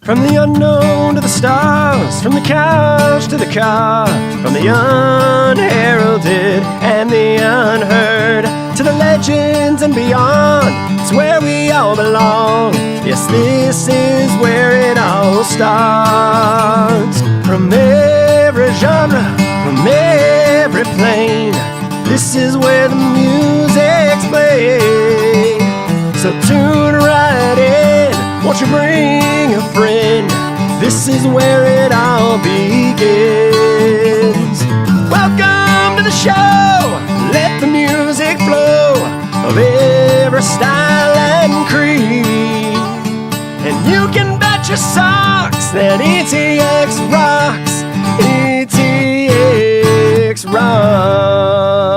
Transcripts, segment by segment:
From the unknown to the stars, from the couch to the car, from the unheralded and the unheard, to the legends and beyond, it's where we all belong. Yes, this is where it all starts. From every genre, from every plane, this is where the music's played. So tune right in, won't you bring a friend? This is where it all begins. Welcome to the show, let the music flow of every style and creed. And you can bet your socks that ETX rocks, ETX rocks.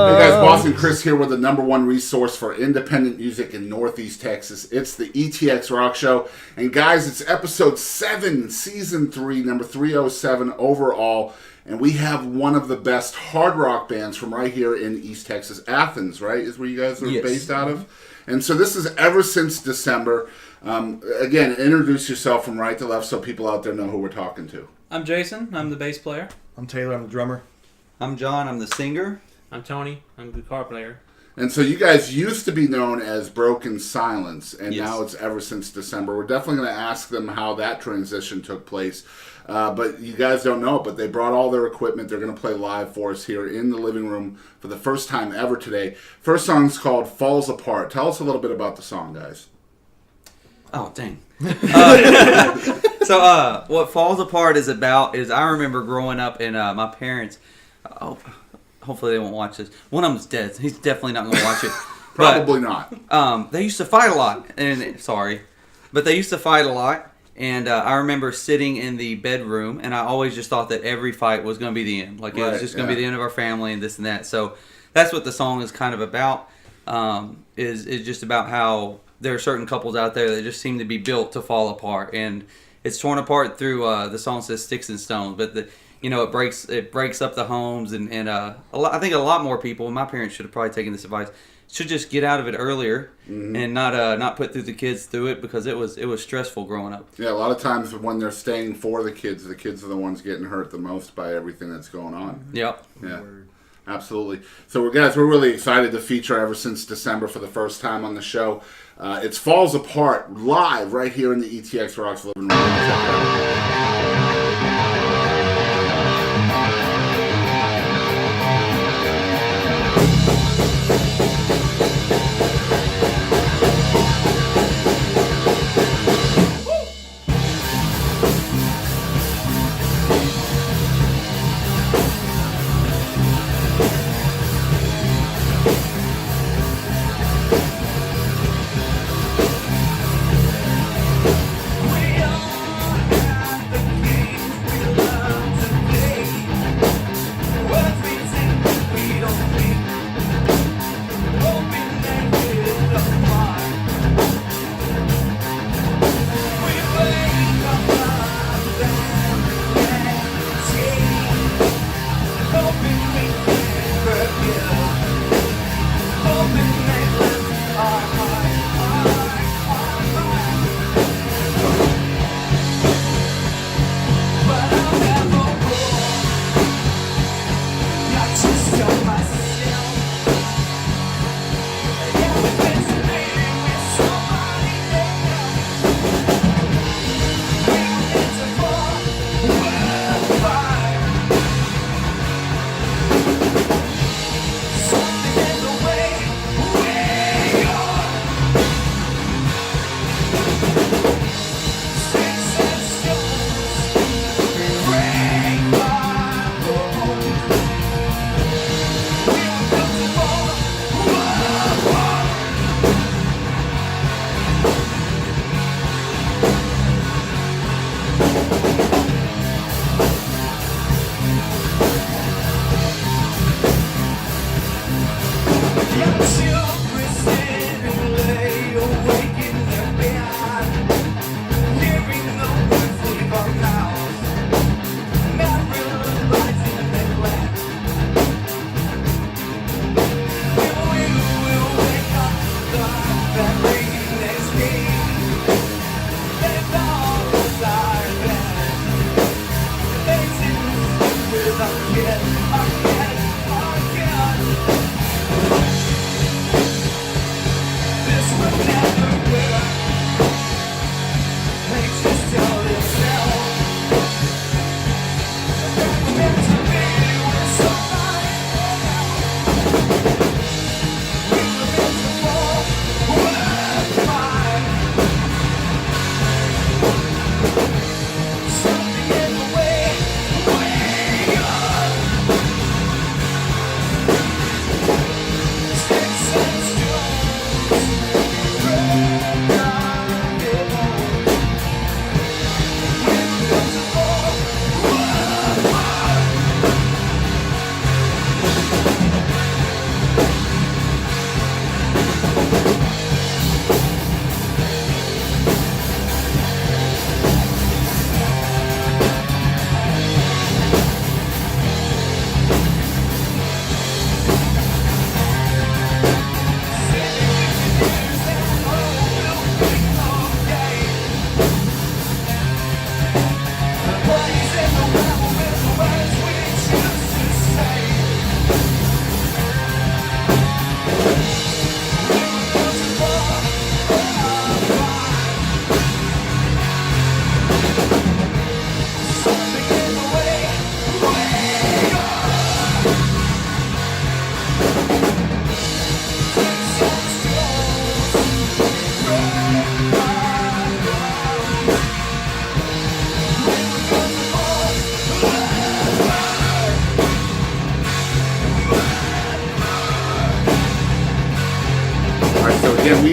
Hey guys, Boston Chris here with the #1 resource for independent music in Northeast Texas. It's the ETX Rock Show. And guys, it's episode 7, season 3, number 307 overall. And we have one of the best hard rock bands from right here in East Texas. Athens, right, is where you guys are based out of? And so this is Ever Since December. Again, introduce yourself from right to left so people out there know who we're talking to. I'm Jason. I'm the bass player. I'm Taylor. I'm the drummer. I'm John. I'm the singer. I'm Tony. I'm the guitar player. And so you guys used to be known as Broken Silence, and Yes. now it's Ever Since December. We're definitely going to ask them how that transition took place. But you guys don't know it, but they brought all their equipment. They're going to play live for us here in the living room for the first time ever today. First song's called Falls Apart. Tell us a little bit about the song, guys. Oh, dang. What Falls Apart is about is I remember growing up and my parents, hopefully they won't watch this. One of them's dead. He's definitely not going to watch it. Probably not. They used to fight a lot. But they used to fight a lot. And I remember sitting in the bedroom, and I always just thought that every fight was going to be the end. Like, it was just going to be the end of our family and this and that. So that's what the song is kind of about, is just about how there are certain couples out there that just seem to be built to fall apart. And it's torn apart through, the song says Sticks and Stones, but it breaks up the homes. And I think a lot more people, and my parents should have probably taken this advice, should just get out of it earlier and not put the kids through it, because it was stressful growing up. Yeah, a lot of times when they're staying for the kids are the ones getting hurt the most by everything that's going on. Yep. Yeah, absolutely. So we're really excited to feature Ever Since December for the first time on the show. It's Falls Apart live right here in the ETX Rocks living room. Check it out. We all have the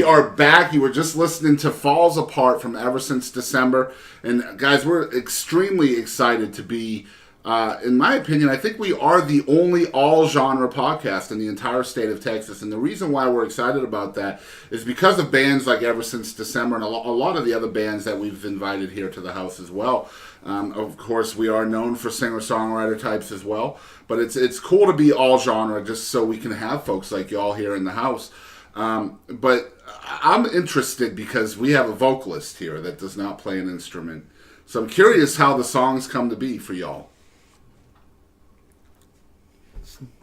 We are back. You were just listening to Falls Apart from Ever Since December. And guys, we're extremely excited to be, in my opinion, I think we are the only all-genre podcast in the entire state of Texas. And the reason why we're excited about that is because of bands like Ever Since December and a lot of the other bands that we've invited here to the house as well. Of course, we are known for singer-songwriter types as well. But it's cool to be all-genre just so we can have folks like y'all here in the house. But I'm interested because we have a vocalist here that does not play an instrument. So I'm curious how the songs come to be for y'all.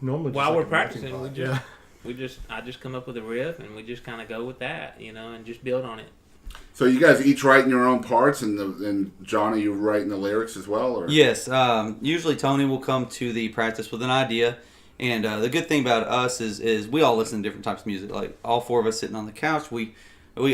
Normally, While we're a marching practicing, band. I just come up with a riff and we just kind of go with that, and just build on it. So you guys each writing your own parts, and Johnny, you writing the lyrics as well? Or? Yes. Usually Tony will come to the practice with an idea. And the good thing about us is we all listen to different types of music. Like all four of us sitting on the couch, we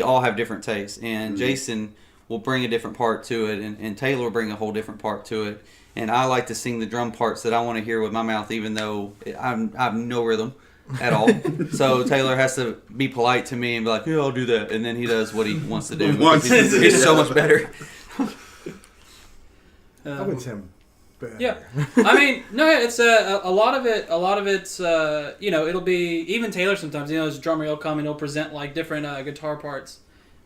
all have different tastes. And Jason will bring a different part to it, and Taylor will bring a whole different part to it. And I like to sing the drum parts that I want to hear with my mouth, even though I have no rhythm at all. So Taylor has to be polite to me and be like, "Yeah, I'll do that," and then he does what he wants to do. He's so much better. I wouldn't say I'm bad. Yeah, I mean, no, it's a lot of it. A lot of it's it'll be even Taylor sometimes. His drummer will come and he'll present like different guitar parts,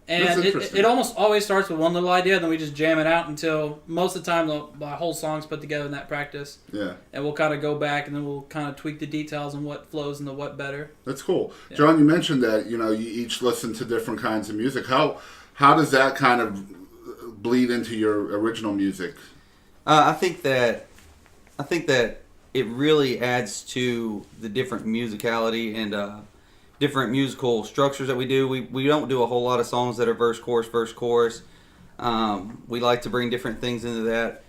and it almost always starts with one little idea. Then we just jam it out until most of the time the whole song's put together in that practice. Yeah, and we'll kind of go back and then we'll kind of tweak the details and what flows into what better. that's cool. Yeah. John, you mentioned that you each listen to different kinds of music. How does that kind of bleed into your original music? I think that it really adds to the different musicality and different musical structures that we do. We don't do a whole lot of songs that are verse, chorus. We like to bring different things into that.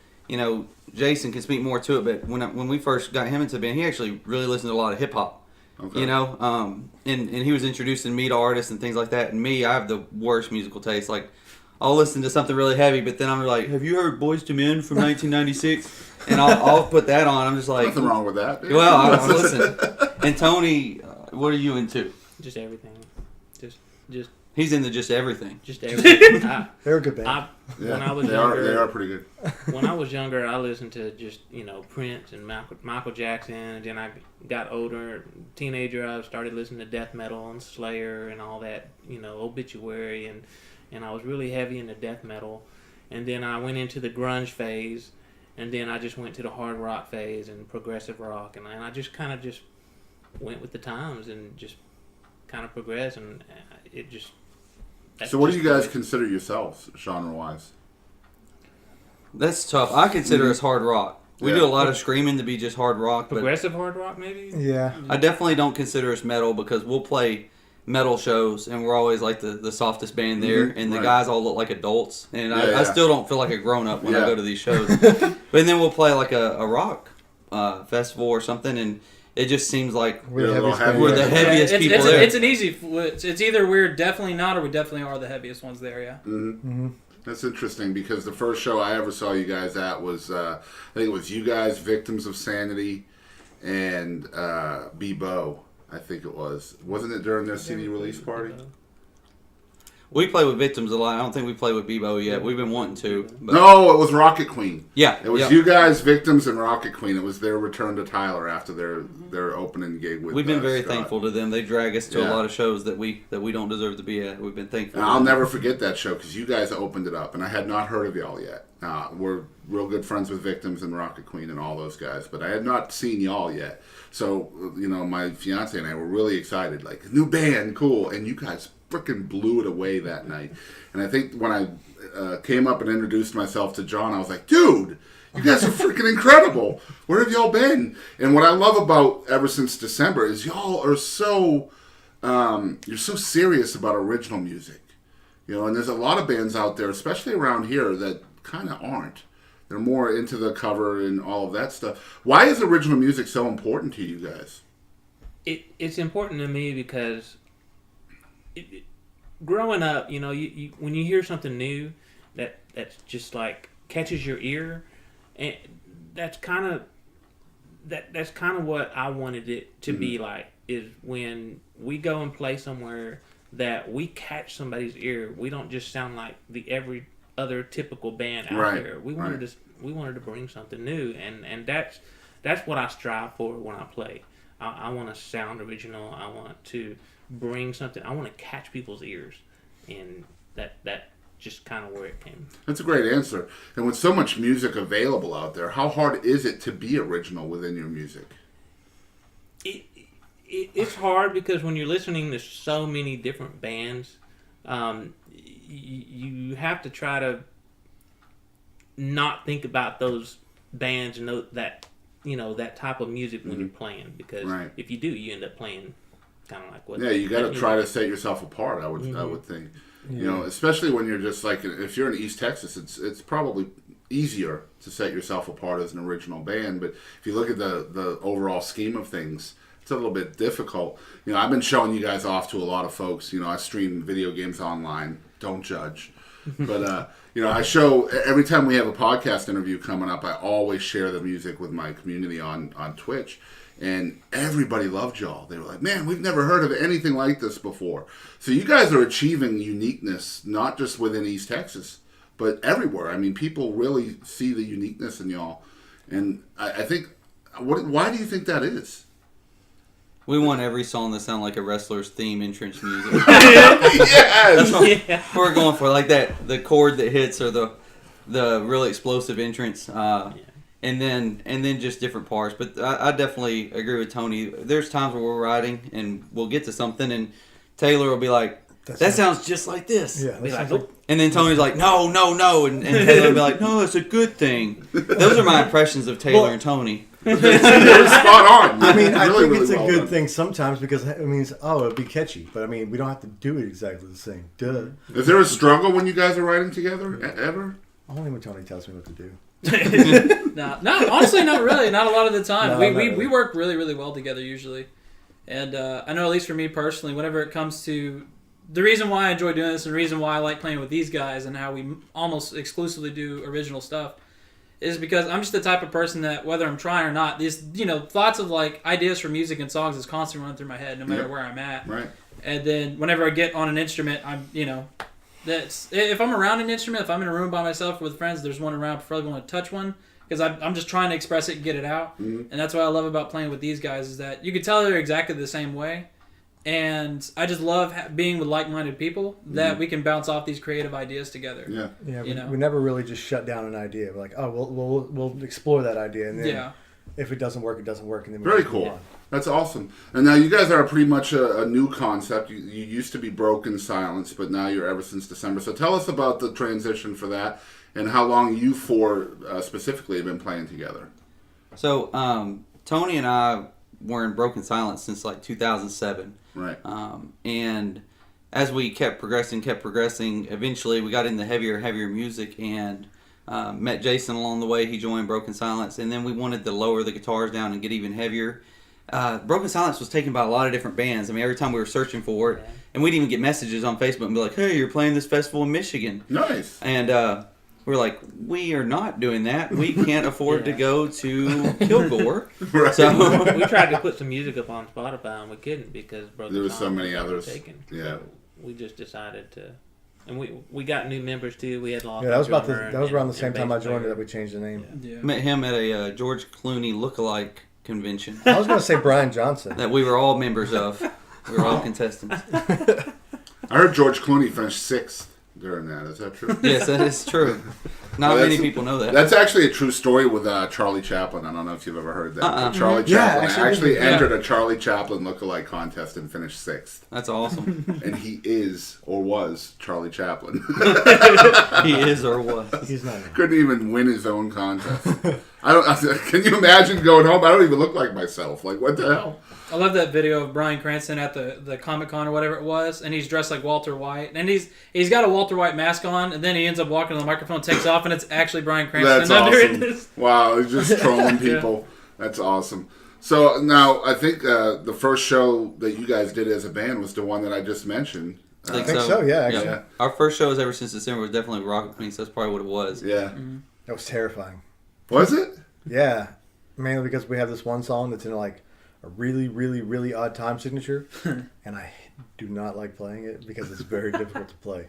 Jason can speak more to it, but when we first got him into the band, he actually really listened to a lot of hip hop. Okay. And he was introducing me to artists and things like that. And me, I have the worst musical taste. Like, I'll listen to something really heavy, but then I'm like, "Have you heard Boyz II Men from 1996?" And I'll put that on. I'm just like, Nothing wrong with that. well, I listen. And Tony, what are you into? Just everything. Just He's into just everything. everything. They're a good band. When I was they younger, are pretty good. when I was younger, I listened to just Prince and Michael Jackson. And then I got older, teenager. I started listening to death metal and Slayer and all that, Obituary, and I was really heavy into death metal. And then I went into the grunge phase, and then I just went to the hard rock phase and progressive rock, and I just kind of just went with the times and just kind of progressed, and it just. So what do you guys consider yourselves genre-wise? That's tough. I consider us hard rock. We do a lot of screaming to be just hard rock. Progressive hard rock, maybe? Yeah. I definitely don't consider us metal because we'll play metal shows and we're always like the softest band there, and the guys all look like adults, and I still don't feel like a grown-up when I go to these shows. But then we'll play like a rock festival or something, and it just seems like We're the heaviest people there. It's an easy. It's either we're definitely not or we definitely are the heaviest ones there. Yeah. Mm-hmm. That's interesting because the first show I ever saw you guys at was I think it was you guys, Victims of Sanity, and Bebo. I think it was. Wasn't it during their CD release party? We play with Victims a lot. I don't think we play with Bebo yet. We've been wanting to. But No, it was Rocket Queen. Yeah. It was you guys, Victims, and Rocket Queen. It was their return to Tyler after their opening gig with We've been very Scott. thankful to them. They drag us to a lot of shows that we don't deserve to be at. We've been thankful. And I'll never forget that show because you guys opened it up, and I had not heard of y'all yet. We're real good friends with Victims and Rocket Queen and all those guys, but I had not seen y'all yet. So, my fiance and I were really excited, like, new band, cool. And you guys freaking blew it away that night. And I think when I came up and introduced myself to John, I was like, dude, you guys are freaking incredible. Where have y'all been? And what I love about Ever Since December is y'all are so, you're so serious about original music. And there's a lot of bands out there, especially around here, that kind of aren't. They're more into the cover and all of that stuff. Why is original music so important to you guys? It's important to me because growing up, you when you hear something new that's just like catches your ear, and that's kind of what I wanted it to be like. Is when we go and play somewhere that we catch somebody's ear. We don't just sound like the every other typical band out Right. there. We wanted to bring something new, and that's what I strive for when I play. I want to sound original. I want to bring something. I want to catch people's ears, and that just kind of where it came. That's a great answer. And with so much music available out there, how hard is it to be original within your music? It's hard because when you're listening to so many different bands, you have to try to not think about those bands and that type of music when you're playing, because if you do, you end up playing kind of like what. Yeah, you got to try to set yourself apart. I would think. You know, especially when you're just like, if you're in East Texas, it's probably easier to set yourself apart as an original band. But if you look at the overall scheme of things, it's a little bit difficult. You know, I've been showing you guys off to a lot of folks. You know, I stream video games online. Don't judge. But, you know, I show, every time we have a podcast interview coming up, I always share the music with my community on Twitch. And everybody loved y'all. They were like, man, we've never heard of anything like this before. So you guys are achieving uniqueness, not just within East Texas, but everywhere. I mean, people really see the uniqueness in y'all. And I think, why do you think that is? We want every song to sound like a wrestler's theme entrance music. Yes! That's what we're going for. Like that, the chord that hits, or the really explosive entrance. And then just different parts. But I definitely agree with Tony. There's times where we're writing and we'll get to something and Taylor will be like, that sounds just like this. Yeah, and then Tony's like, no. And Taylor will be like, no, it's a good thing. Those are my impressions of Taylor and Tony. You're spot on. I mean, I really, think it's really a well good done. thing sometimes because it means, it'll be catchy. But I mean, we don't have to do it exactly the same. Duh. Is there a struggle when you guys are writing together, ever? Only when Tony tells me what to do. No, honestly, not really. Not a lot of the time. No, We work really, really well together usually. And I know, at least for me personally, whenever it comes to the reason why I enjoy doing this and the reason why I like playing with these guys and how we almost exclusively do original stuff is because I'm just the type of person that, whether I'm trying or not, these thoughts of like ideas for music and songs is constantly running through my head no matter where I'm at. Right. And then whenever I get on an instrument, I'm that's if I'm around an instrument, if I'm in a room by myself with friends, there's one around, I prefer want to touch one because I'm just trying to express it and get it out. And that's what I love about playing with these guys is that you can tell they're exactly the same way. And I just love being with like-minded people that we can bounce off these creative ideas together. Yeah. We never really just shut down an idea. We're like, we'll explore that idea, and then if it doesn't work, it doesn't work, and then we Very move cool. on. That's awesome. And now you guys are pretty much a new concept. You used to be Broken Silence, but now you're Ever Since December. So tell us about the transition for that and how long you four specifically have been playing together. So Tony and I were in Broken Silence since like 2007. Right. And as we kept progressing, eventually we got into heavier music and met Jason along the way. He joined Broken Silence, and then we wanted to lower the guitars down and get even heavier. Broken Silence was taken by a lot of different bands. I mean, every time we were searching for it, and we'd even get messages on Facebook and be like, hey, you're playing this festival in Michigan. Nice. And we're like, we are not doing that. We can't afford to go to Kilgore. Right. So We tried to put some music up on Spotify and we couldn't because Broken There was so Silence many was others. taken. Yeah. So we just decided to, and we got new members too. We had lost. Yeah, that was around the and same time I bass joined it player. that we changed the name. Yeah. met him at a George Clooney lookalike convention I was going to say Brian Johnson. that we were all members of. We were all contestants. I heard George Clooney finished 6th during that. Is that true? Yes, that is true. Not Well, many that's- people know that. That's actually a true story with Charlie Chaplin. I don't know if you've ever heard that. But Charlie Yeah, Chaplin actually, entered a Charlie Chaplin lookalike contest and finished 6th. That's awesome. And he is, or was, Charlie Chaplin. He is or was. He's not. Couldn't even win his own contest. Can you imagine going home? I don't even look like myself. Like, what the hell? I love that video of Bryan Cranston at the Comic-Con or whatever it was, and he's dressed like Walter White, and he's got a Walter White mask on, and then he ends up walking to the microphone, takes off, and it's actually Bryan Cranston. That's awesome. Wow, he's just trolling people. That's awesome. So now, I think the first show that you guys did as a band was the one that I just mentioned. I think so, yeah, actually. Yeah. Our first shows Ever Since December was definitely Rocket Queen, so that's probably what it was. Yeah. That was terrifying. Was it? Yeah, mainly because we have this one song that's in like a really, really, really odd time signature, and I do not like playing it because it's very difficult to play.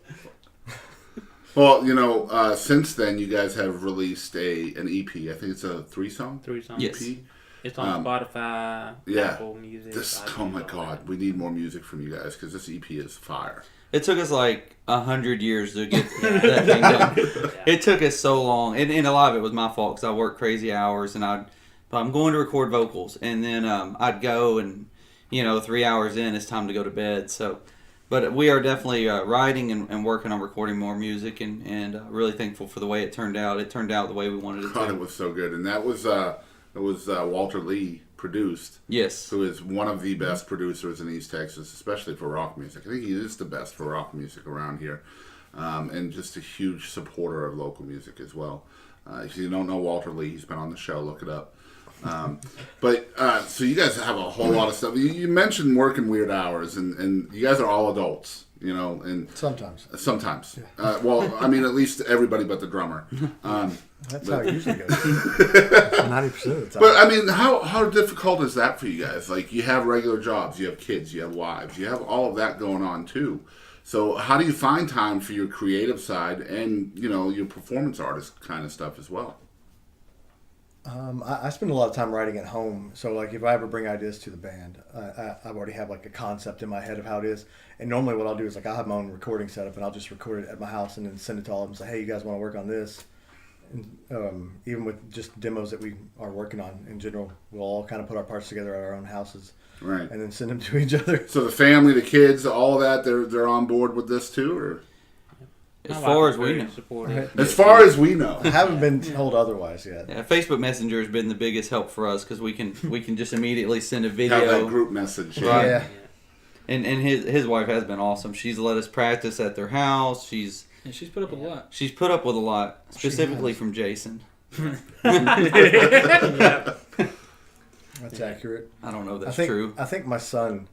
Well, since then you guys have released an EP. I think it's a 3-song. 3-song Yes. EP. It's on Spotify, Apple Music. Oh my God, we need more music from you guys because this EP is fire. It took us like 100 years to get that thing done. It took us so long, and a lot of it was my fault because I worked crazy hours, and I'm going to record vocals, and then I'd go, and 3 hours in, it's time to go to bed. So, but we are definitely writing and working on recording more music, and really thankful for the way it turned out. It turned out the way we wanted it God, to. it was so good, and that was Walter Lee produced. Yes. Who is one of the best producers in East Texas, especially for rock music. I think he is the best for rock music around here, and just a huge supporter of local music as well. If you don't know Walter Lee, he's been on the show. Look it up. So you guys have a whole lot of stuff. You mentioned working weird hours, and you guys are all adults, and Sometimes. Yeah. Well, I mean, at least everybody but the drummer. That's how it usually goes. 90% of the time. But I mean, how difficult is that for you guys? Like, you have regular jobs, you have kids, you have wives, you have all of that going on too. So how do you find time for your creative side and your performance artist kind of stuff as well? I spend a lot of time writing at home. So, like, if I ever bring ideas to the band, I already have, like, a concept in my head of how it is. And normally what I'll do is, like, I'll have my own recording setup, and I'll just record it at my house and then send it to all of them and say, hey, you guys want to work on this? And even with just demos that we are working on in general, we'll all kind of put our parts together at our own houses. Right. And then send them to each other. So the family, the kids, all of that, they're on board with this too? Or? As far as we know. Supportive. As far as we know. I haven't been told otherwise yet. Yeah, Facebook Messenger has been the biggest help for us because we can just immediately send a video. Have that group message. Right. Yeah. And his wife has been awesome. She's let us practice at their house. She's put up with a lot. She's put up with a lot, specifically from Jason. That's accurate. I don't know if that's true. I think my son,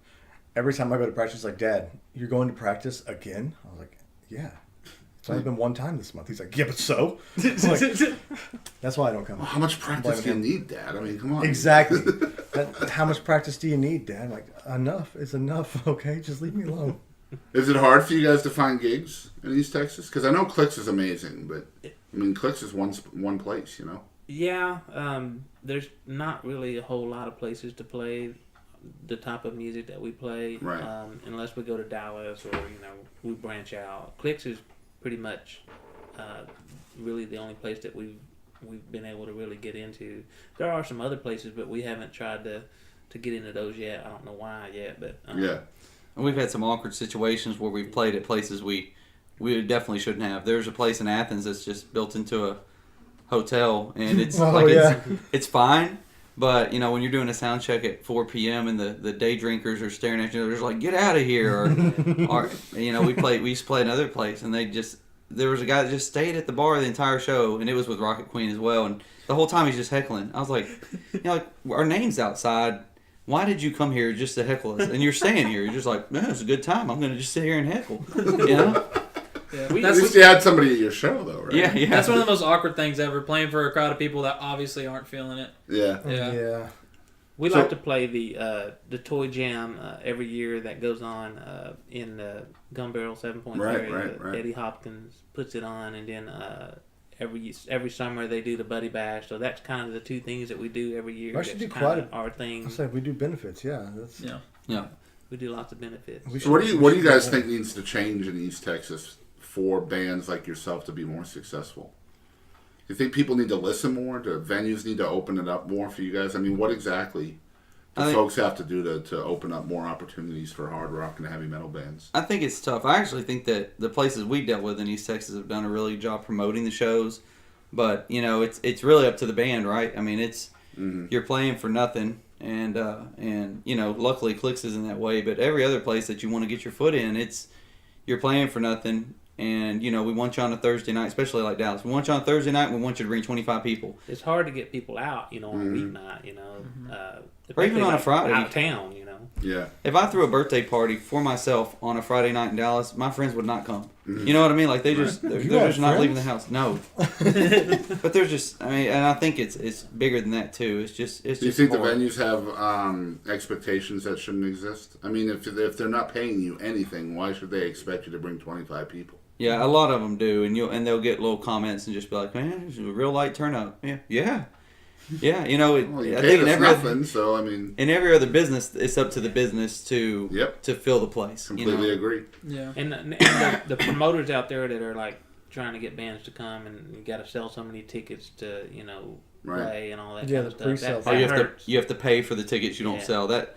every time I go to practice, he's like, Dad, you're going to practice again? I was like, yeah. It's only been one time this month. He's like, yeah, but so? I'm like, that's why I don't come. Well, how much practice do you need, Dad? I mean, come on. Exactly. How much practice do you need, Dad? I'm like, enough is enough, okay? Just leave me alone. Is it hard for you guys to find gigs in East Texas? Because I know Clicks is amazing, but I mean, Clicks is one place, Yeah, there's not really a whole lot of places to play the type of music that we play, right. Unless we go to Dallas or we branch out. Clicks is pretty much really the only place that we've been able to really get into. There are some other places, but we haven't tried to get into those yet. I don't know why yet, but yeah. And we've had some awkward situations where we've played at places we definitely shouldn't have. There's a place in Athens that's just built into a hotel, and it's it's fine. But when you're doing a sound check at 4 p.m. and the day drinkers are staring at you, they're just like, "Get out of here!" Or we used to play another place, and there was a guy that just stayed at the bar the entire show, and it was with Rocket Queen as well. And the whole time he's just heckling. I was like, our name's outside. Why did you come here just to heckle us? And you're staying here. You're just like, man, it's a good time. I'm going to just sit here and heckle. Yeah. At least you had somebody at your show, though, right? Yeah. That's one of the most awkward things ever, playing for a crowd of people that obviously aren't feeling it. Yeah. We like to play the Toy Jam every year that goes on in the Gun Barrel 7.3 area. Right. Eddie Hopkins puts it on, and then every summer they do the Buddy Bash. So that's kind of the two things that we do every year. We actually do kind of our thing. I said we do benefits, yeah. We do lots of benefits. So what do you guys think needs to change in East Texas for bands like yourself to be more successful? Do you think people need to listen more? Do venues need to open it up more for you guys? I mean, what exactly do folks have to do to open up more opportunities for hard rock and heavy metal bands? I think it's tough. I actually think that the places we dealt with in East Texas have done a really good job promoting the shows. But, it's really up to the band, right? I mean, you're playing for nothing. And luckily Clicks isn't that way. But every other place that you want to get your foot in, you're playing for nothing. And, we want you on a Thursday night, especially like Dallas. We want you on a Thursday night, and we want you to bring 25 people. It's hard to get people out, on a weeknight, Or even on a Friday. Out of town, Yeah. If I threw a birthday party for myself on a Friday night in Dallas, my friends would not come. You know what I mean? Like they're just not leaving the house. No. But there's just, I mean, and I think it's bigger than that too. It's just. Do you think hard. the venues have expectations that shouldn't exist? I mean, if they're not paying you anything, why should they expect you to bring 25 people? Yeah, a lot of them do, and they'll get little comments and just be like, "Man, it's a real light turnout." Yeah. You know, Well, you I paid think us nothing, so I mean, in every other business, it's up to the business to fill the place. Completely agree. Yeah. And the promoters out there that are like trying to get bands to come, and you got to sell so many tickets to play and all that kind of stuff. pre-sale. You have to pay for the tickets you don't sell. That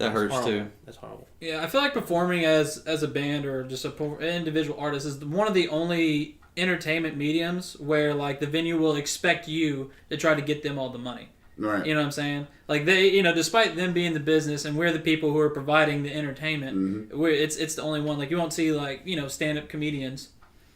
hurts horrible. too. That's horrible. Yeah, I feel like performing as a band or just an individual artist is one of the only entertainment mediums where like the venue will expect you to try to get them all the money. Right. You know what I'm saying? Like they, despite them being the business and we're the people who are providing the entertainment, it's the only one. Like you won't see like stand-up comedians.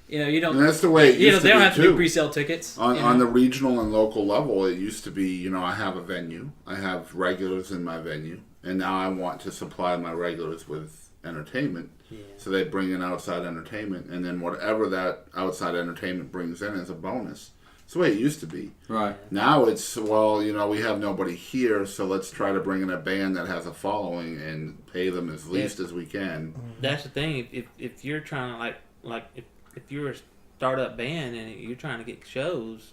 You don't. And that's the way it used to they don't be have to too. do pre-sale tickets. On the regional and local level, it used to be, I have a venue, I have regulars in my venue, and now I want to supply my regulars with entertainment. Yeah. So they bring in outside entertainment, and then whatever that outside entertainment brings in is a bonus. It's the way it used to be. Right. Now it's, we have nobody here, so let's try to bring in a band that has a following and pay them as least as we can. That's the thing. If you're trying to like if you're a startup band and you're trying to get shows,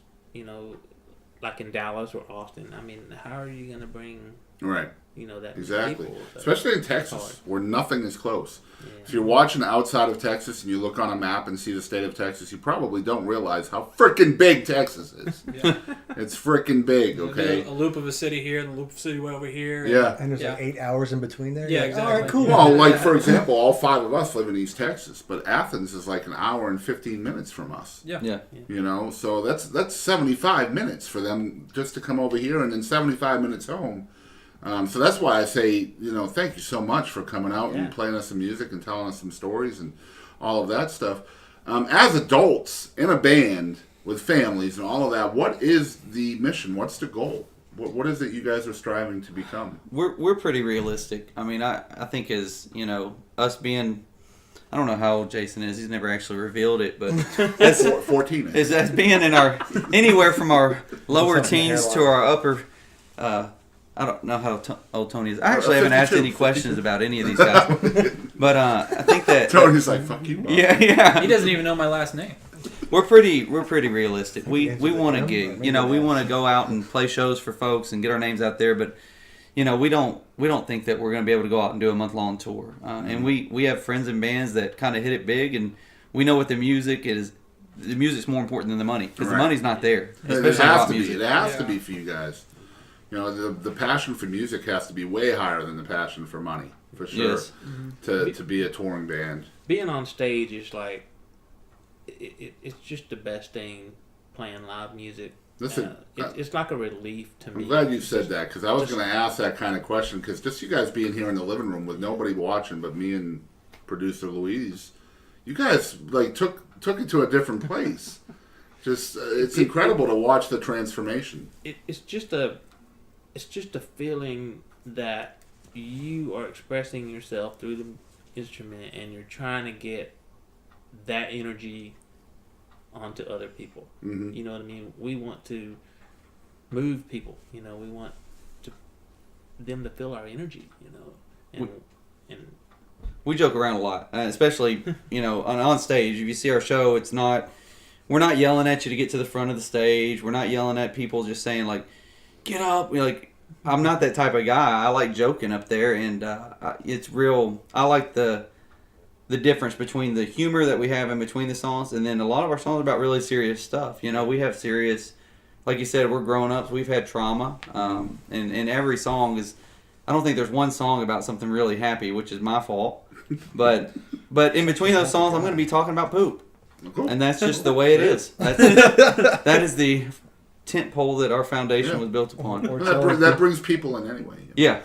like in Dallas or Austin, I mean, how are you going to bring Right. that Exactly. people? So Especially in it's Texas, hard. where nothing is close. Yeah. If you're watching outside of Texas and you look on a map and see the state of Texas, you probably don't realize how freaking big Texas is. Yeah. It's freaking big, okay? A loop of a city here and a loop of a city way over here. Yeah. And there's like 8 hours in between there. Yeah, You're like, exactly. All right, cool. Well, like, for example, all 5 of us live in East Texas, but Athens is like an hour and 15 minutes from us. Yeah. So that's 75 minutes for them just to come over here and then 75 minutes home. So that's why I say, thank you so much for coming out and playing us some music and telling us some stories and all of that stuff. As adults in a band with families and all of that, what is the mission? What's the goal? What is it you guys are striving to become? We're pretty realistic. I mean, I think as us being, I don't know how old Jason is. He's never actually revealed it, but that's 14. as being in our anywhere from our lower teens to our upper. I don't know how old Tony is. I actually haven't asked any questions about any of these guys. But I think that Tony's like, fuck you, Bob. Yeah. He doesn't even know my last name. We're pretty realistic. We want to gig. We want to go out and play shows for folks and get our names out there. But we don't think that we're going to be able to go out and do a month-long tour. And we have friends and bands that kind of hit it big, and we know what the music is. The music's more important than the money because the money's not there. It Especially has rock to music. be. It has to be for you guys. The passion for music has to be way higher than the passion for money, for sure. Yes. To be a touring band. Being on stage is like, it's just the best thing. Playing live music. Listen, it's like a relief to me. I'm glad you said that because I was going to ask that kind of question because just you guys being here in the living room with nobody watching but me and producer Louise, you guys like took it to a different place. Just it's incredible to watch the transformation. It's just a feeling that you are expressing yourself through the instrument and you're trying to get that energy onto other people. Mm-hmm. You know what I mean? We want to move people. We want them to feel our energy. And We joke around a lot, especially on stage. If you see our show, we're not yelling at you to get to the front of the stage. We're not yelling at people just saying like, get up. I'm not that type of guy. I like joking up there, and it's real. I like the difference between the humor that we have in between the songs, and then a lot of our songs are about really serious stuff. We have serious, like you said, we're grown ups. We've had trauma, and every song is. I don't think there's one song about something really happy, which is my fault. But in between those songs, I'm going to be talking about poop, Cool. and that's just the way it is. That is the tent pole that our foundation was built upon. That brings people in anyway. Yeah.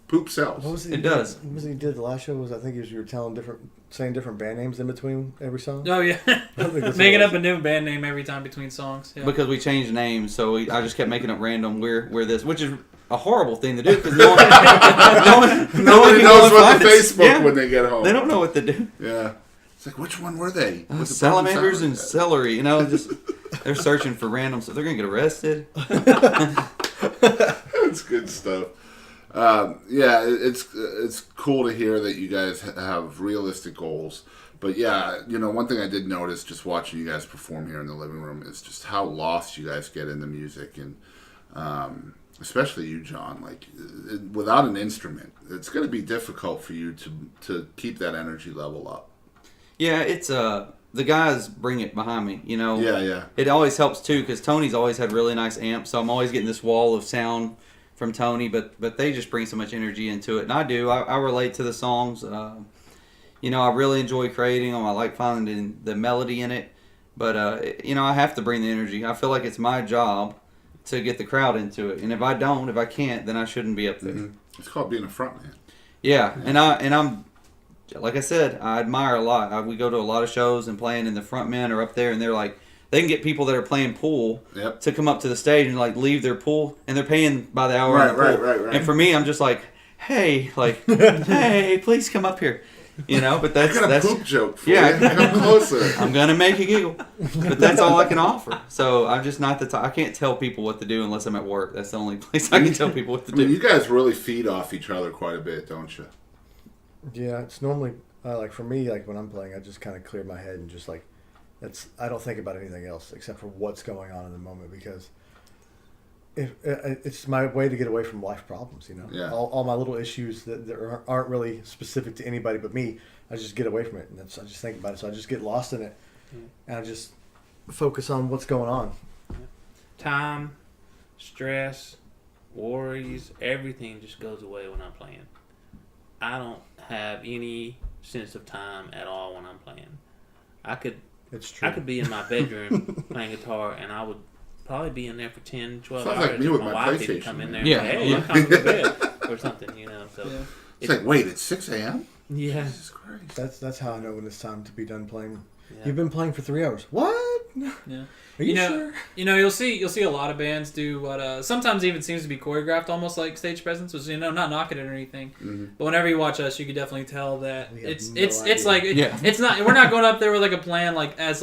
Poop sells. What was It does. What was it you did the last show? You were saying different band names in between every song. Oh yeah, I think that's making what it up a new band name every time between songs. Yeah. Because we changed names, so I just kept making up random. We're this, which is a horrible thing to do because no one Nobody knows what to Facebook Facebook when they get home. They don't know what to do. Yeah. It's like, which one were they? Was it Salamanders and celery, just they're searching for random stuff. They're gonna get arrested. That's good stuff. Yeah, it's cool to hear that you guys have realistic goals. But yeah, one thing I did notice just watching you guys perform here in the living room is just how lost you guys get in the music, and especially you, John. Like, without an instrument, it's going to be difficult for you to keep that energy level up. Yeah, it's the guys bring it behind me. Yeah. It always helps too because Tony's always had really nice amps, so I'm always getting this wall of sound from Tony. But they just bring so much energy into it, and I do. I relate to the songs. I really enjoy creating them. I like finding the melody in it. But, I have to bring the energy. I feel like it's my job to get the crowd into it. And if I can't, then I shouldn't be up there. Mm-hmm. It's called being a frontman. Yeah. And I'm, like I said, I admire a lot. We go to a lot of shows and playing, and the frontmen are up there, and they're like, they can get people that are playing pool to come up to the stage and, like, leave their pool. And they're paying by the hour. Right. And for me, I'm just like, hey, please come up here. But that's I got a that's poop joke for you. Come closer. I'm gonna make a giggle, but that's all I can offer. So I'm just not the type. I can't tell people what to do unless I'm at work. That's the only place I can tell people what to do. You guys really feed off each other quite a bit, don't you? Yeah, it's normally like for me, like when I'm playing, I just kind of clear my head and just like I don't think about anything else except for what's going on in the moment because. It's my way to get away from life problems, Yeah. All my little issues that aren't really specific to anybody but me. I just get away from it, and I just think about it. So I just get lost in it, and I just focus on what's going on. Time, stress, worries, everything just goes away when I'm playing. I don't have any sense of time at all when I'm playing. It's true. I could be in my bedroom playing guitar, and I would probably be in there for 10, 12 Sounds hours. like me with my my wife PlayStation. would come in there and Yeah. say, hey, I'm coming to bed, or something, So It's like, wait, it's 6 a.m.? yeah. Jesus Christ. That's how I know when it's time to be done playing. Yeah. You've been playing for 3 hours. What? Yeah. Are you sure? You'll see a lot of bands do what sometimes even seems to be choreographed, almost like stage presence, which not knocking it or anything. Mm-hmm. But whenever you watch us, you can definitely tell that We have it's no it's idea. like Yeah. it's not. We're not going up there with like a plan that's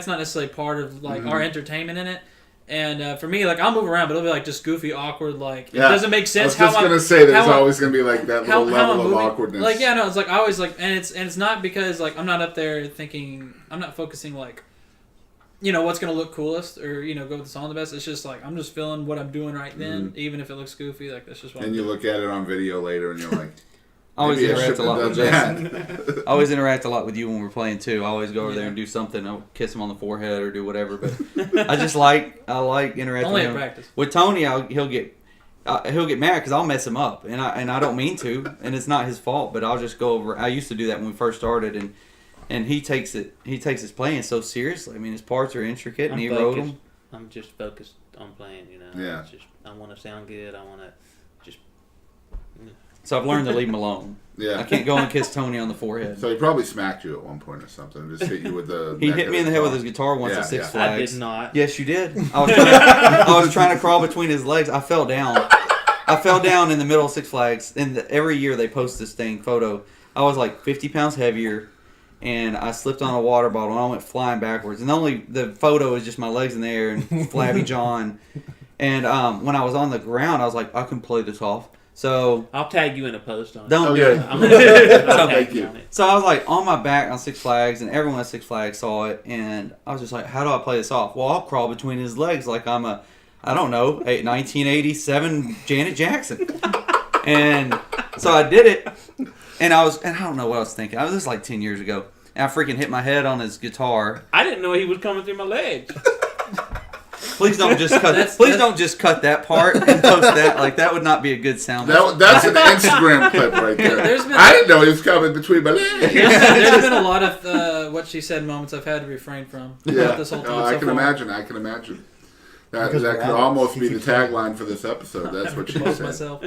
not necessarily part of like our entertainment in it. And for me, like I'll move around, but it'll be like just goofy, awkward. Like it doesn't make sense. I was just gonna say there's always gonna be like that little level of awkwardness. Like it's like I always like, and it's not because like I'm not up there thinking, I'm not focusing like, what's gonna look coolest or go with the song the best. It's just like I'm just feeling what I'm doing right then, even if it looks goofy. Like that's just what. And you look at it on video later, and you're like. I always Maybe I interact a shouldn't lot have with done Jason. that. I always interact a lot with you when we're playing too. I always go over there and do something. I'll kiss him on the forehead or do whatever. But I like interacting Only with at him. practice. With Tony, he'll get mad because I'll mess him up, and I don't mean to, and it's not his fault. But I'll just go over. I used to do that when we first started, and he takes his playing so seriously. I mean, his parts are intricate, and he wrote them. I'm just focused on playing. Yeah. It's just I want to sound good. I want to just. So I've learned to leave him alone. Yeah. I can't go and kiss Tony on the forehead. So he probably smacked you at one point or something. Just hit you with the. He neck hit of me in the head with guitar. his guitar once Yeah, at Six yeah. Flags. I did not. Yes, you did. I was trying to crawl between his legs. I fell down. I fell down in the middle of Six Flags. And every year they post this photo. I was like 50 pounds heavier, and I slipped on a water bottle, and I went flying backwards. And the photo is just my legs in the air and flabby John. And when I was on the ground, I was like, I can play this off. So I'll tag you in a post on it. don't do Okay. it. I'm gonna tag you on it. So I was like on my back on Six Flags, and everyone at Six Flags saw it, and I was just like, how do I play this off? Well, I'll crawl between his legs like I'm a, I don't know, 1987 Janet Jackson. And so I did it, and I don't know what I was thinking. This was like 10 years ago, and I freaking hit my head on his guitar. I didn't know he was coming through my legs. Please don't just cut. Don't just cut that part and post that. Like that would not be a good sound. That's an Instagram clip right there. I didn't know he was coming between my legs. There's been a lot of what she said moments I've had to refrain from. Yeah, This whole time I so can far. imagine. I can imagine. That Because could we're almost adults. be the tagline for this episode. That's what she Compose said. myself.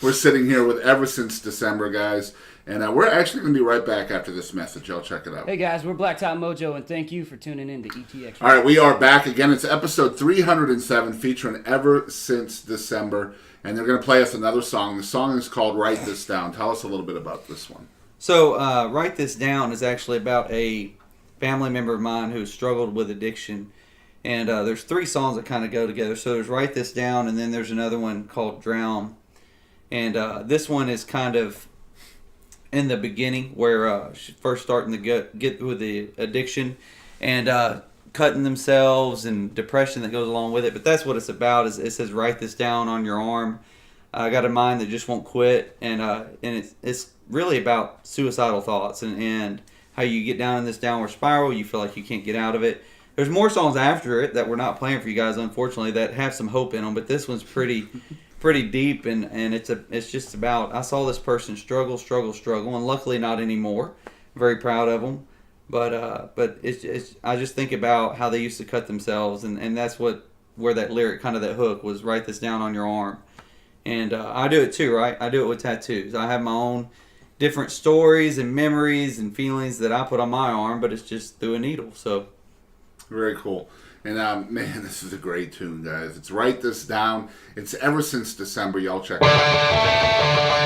We're sitting here with Ever Since December, guys. And we're actually going to be right back after this message. Y'all check it out. Hey guys, we're Blacktop Mojo, and thank you for tuning in to ETX. All right, we are back again. It's episode 307 featuring Ever Since December. And they're going to play us another song. The song is called Write This Down. Tell us a little bit about this one. So, Write This Down is actually about a family member of mine who struggled with addiction. And there's 3 songs that kind of go together. So there's Write This Down, and then there's another one called Drown. And this one is kind of in the beginning where she's first starting to get with the addiction and cutting themselves and depression that goes along with it. But that's what it's about. Is it says, write this down on your arm. I got a mind that just won't quit. And it's really about suicidal thoughts and how you get down in this downward spiral. You feel like you can't get out of it. There's more songs after it that we're not playing for you guys, unfortunately, that have some hope in them. But this one's pretty deep, and it's just about, I saw this person struggle, and luckily not anymore. Very proud of them. But it's I just think about how they used to cut themselves, and that's where that lyric, kind of that hook, was write this down on your arm. And I do it too, right? I do it with tattoos. I have my own different stories and memories and feelings that I put on my arm, but it's just through a needle. So very cool. And man, this is a great tune, guys. It's Write This Down. It's Ever Since December. Y'all check it out.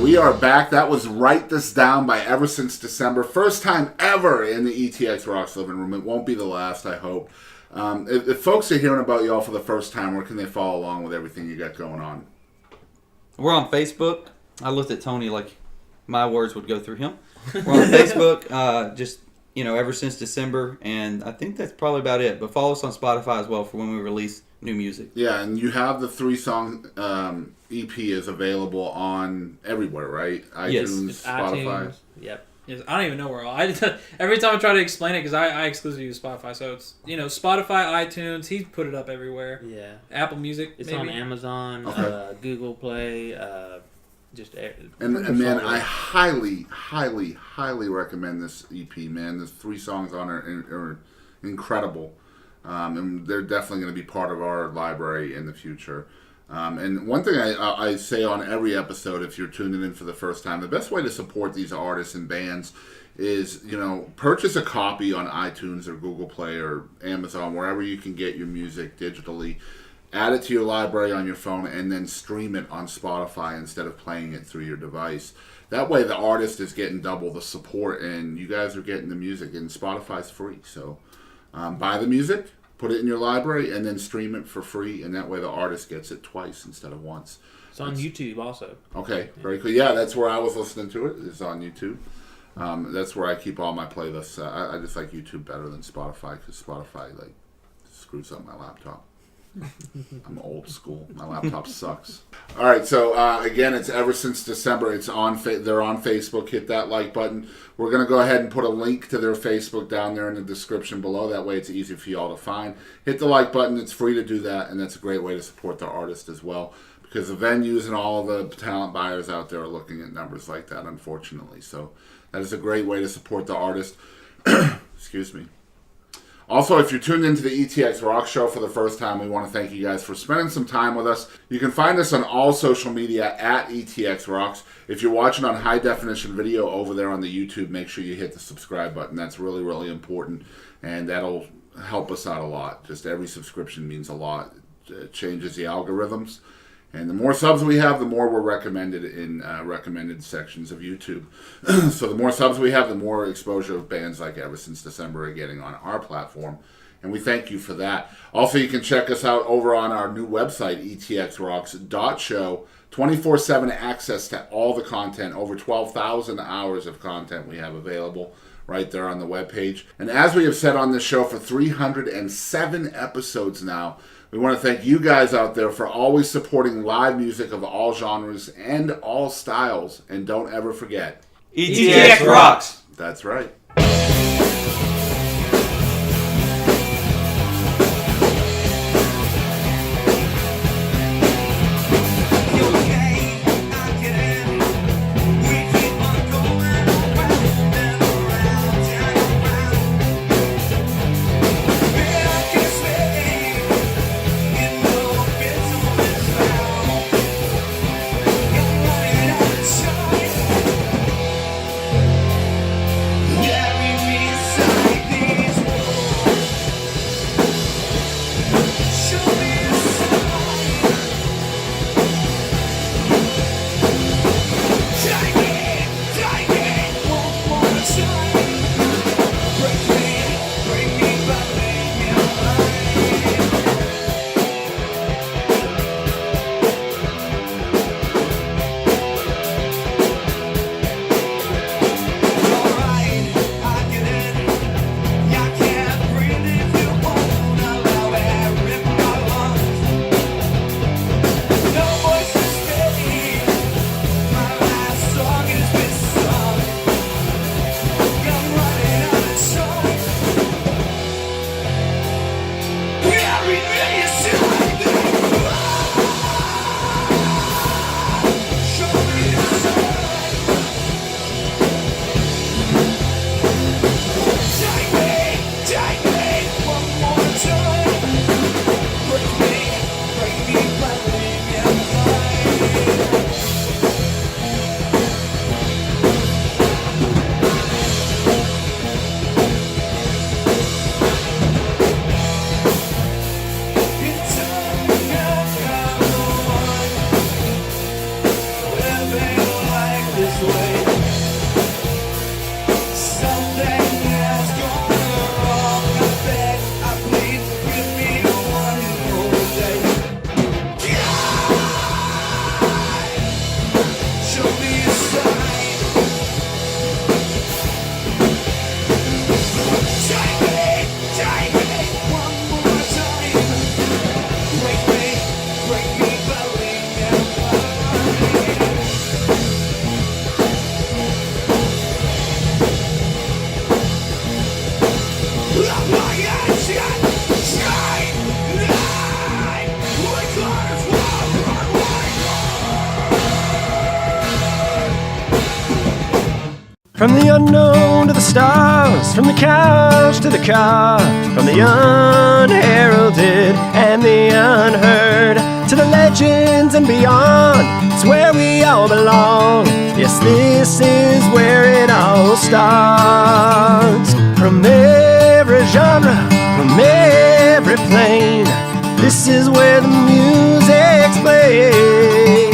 We are back. That was Write This Down by Ever Since December. First time ever in the ETX Rocks living room. It won't be the last, I hope. If folks are hearing about y'all for the first time, where can they follow along with everything you got going on? We're on Facebook. I looked at Tony like my words would go through him. We're on Facebook, just, Ever Since December, and I think that's probably about it. But follow us on Spotify as well for when we release new music. Yeah, and you have the 3-song EP is available on everywhere, right? Yes. iTunes, It's Spotify. iTunes. Yep. Yes, I don't even know where all. Every time I try to explain it, because I exclusively use Spotify, so it's Spotify, iTunes. He's put it up everywhere. Yeah. Apple Music. It's maybe. on Amazon, Okay. Google Play, And man, I highly, highly, highly recommend this EP, man. There's 3 songs on it are incredible. And they're definitely going to be part of our library in the future. And one thing I say on every episode, if you're tuning in for the first time, the best way to support these artists and bands is, purchase a copy on iTunes or Google Play or Amazon, wherever you can get your music digitally. Add it to your library on your phone and then stream it on Spotify instead of playing it through your device. That way the artist is getting double the support and you guys are getting the music, and Spotify's free. So buy the music, put it in your library, and then stream it for free, and that way the artist gets it twice instead of once. It's on YouTube also. Okay, very cool. Yeah, that's where I was listening to it. It's on YouTube. That's where I keep all my playlists. I just like YouTube better than Spotify because Spotify screws up my laptop. I'm old school. My laptop sucks. All right, so again, it's Ever Since December. It's on. They're on Facebook. Hit that like button. We're gonna go ahead and put a link to their Facebook down there in the description below. That way, it's easy for y'all to find. Hit the like button. It's free to do that, and that's a great way to support the artist as well. Because the venues and all of the talent buyers out there are looking at numbers like that, unfortunately. So that is a great way to support the artist. Excuse me. Also, if you're tuned into the ETX Rock Show for the first time, we want to thank you guys for spending some time with us. You can find us on all social media at ETX Rocks. If you're watching on high definition video over there on the YouTube, make sure you hit the subscribe button. That's really, really important, and that'll help us out a lot. Just every subscription means a lot. It changes the algorithms. And the more subs we have, the more we're recommended in recommended sections of YouTube. So the more subs we have, the more exposure of bands like Ever Since December are getting on our platform. And we thank you for that. Also, you can check us out over on our new website, etxrocks.show. 24/7 access to all the content, over 12,000 hours of content we have available right there on the webpage. And as we have said on this show for 307 episodes now, we want to thank you guys out there for always supporting live music of all genres and all styles. And don't ever forget, ETX rocks! That's right. Carry me inside. unknown to the stars, from the couch to the car, from the unheralded and the unheard, to the legends and beyond. It's where we all belong. Yes, this is where it all starts. From every genre, from every plane, this is where the music's played.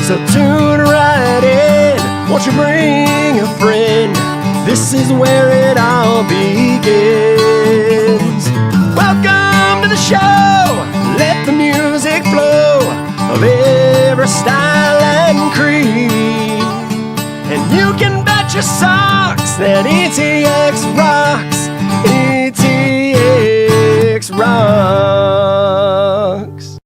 So tune right in, won't you bring a friend? This is where it all begins. Welcome to the show, let the music flow, of every style and creed. And you can bet your socks that ETX rocks, ETX rocks.